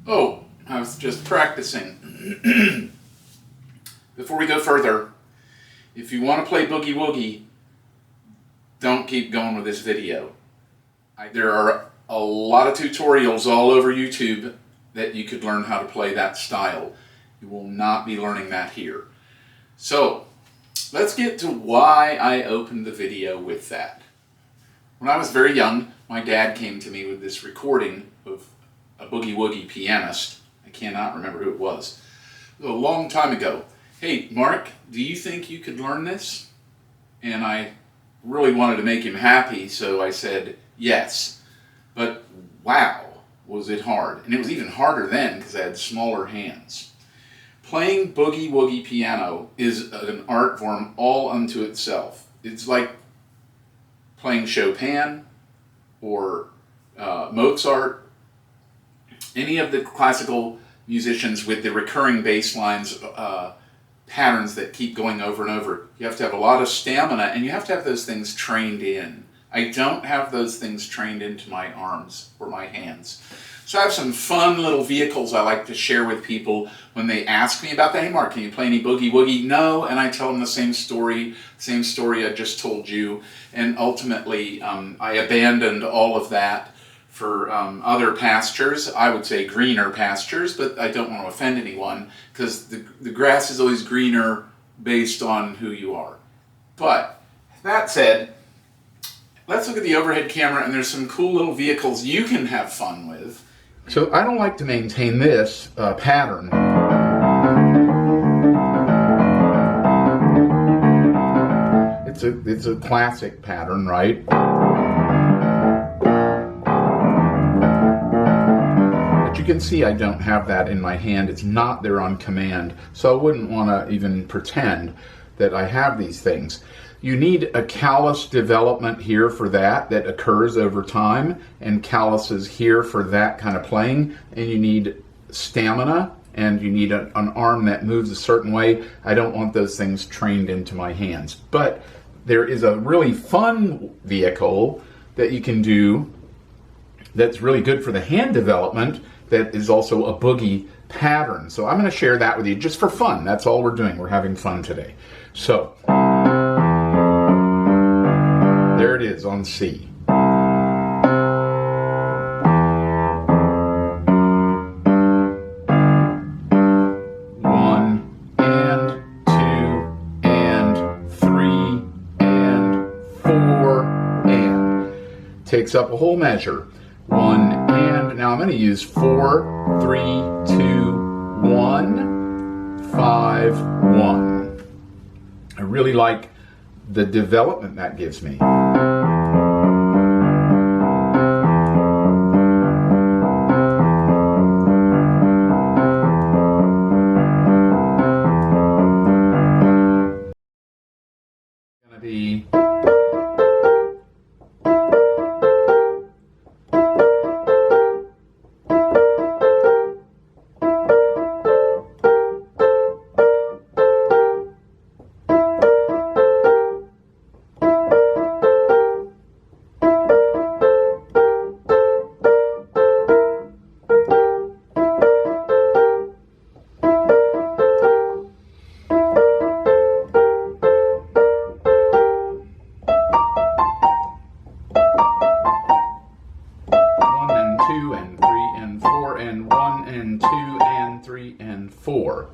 Oh, I was just practicing. Before we go further, if you want to play boogie woogie, don't keep going with this video. There are a lot of tutorials all over YouTube that you could learn how to play that style. You will not be learning that here. So, let's get to why I opened the video with that. When I was very young, my dad came to me with this recording of a boogie woogie pianist. I cannot remember who it was. It was a long time ago. Hey, Mark, do you think you could learn this? And I really wanted to make him happy, so I said yes. But wow, was it hard. And it was even harder then because I had smaller hands. Playing boogie woogie piano is an art form all unto itself. It's like playing Chopin or Mozart, any of the classical musicians with the recurring bass lines, patterns that keep going over and over. You have to have a lot of stamina, and you have to have those things trained in. I don't have those things trained into my arms or my hands. So I have some fun little vehicles I like to share with people when they ask me about that. Hey Mark, can you play any boogie woogie? No, and I tell them the same story I just told you. And ultimately, I abandoned all of that for other pastures. I would say greener pastures, but I don't want to offend anyone because the grass is always greener based on who you are. But that said, let's look at the overhead camera, and there's some cool little vehicles you can have fun with. So I don't like to maintain this pattern. It's a classic pattern, right? But you can see I don't have that in my hand. It's not there on command. So I wouldn't want to even pretend that I have these things. You need a callus development here for that occurs over time, and calluses here for that kind of playing, and you need stamina, and you need an arm that moves a certain way. I don't want those things trained into my hands. But there is a really fun vehicle that you can do that's really good for the hand development that is also a boogie pattern. So I'm going to share that with you just for fun. That's all we're doing. We're having fun today. So there it is on C. One and two and three and four and. Takes up a whole measure. One and. Now I'm going to use 4, 3, 2, 1, 5, 1. I really like the development that gives me. Gonna be and 1 and 2 and 3 and 4.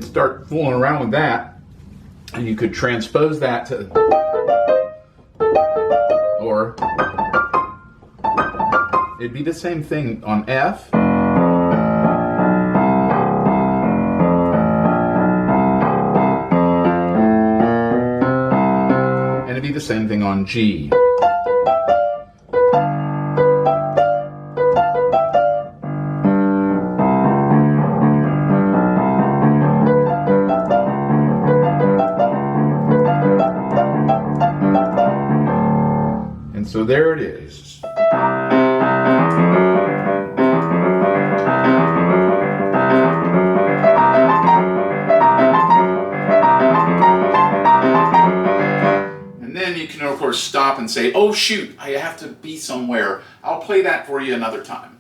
Start fooling around with that, and you could transpose that to, or it'd be the same thing on F. it'd be the same thing on G. And so there it is. And then you can, of course, stop and say, oh shoot, I have to be somewhere. I'll play that for you another time.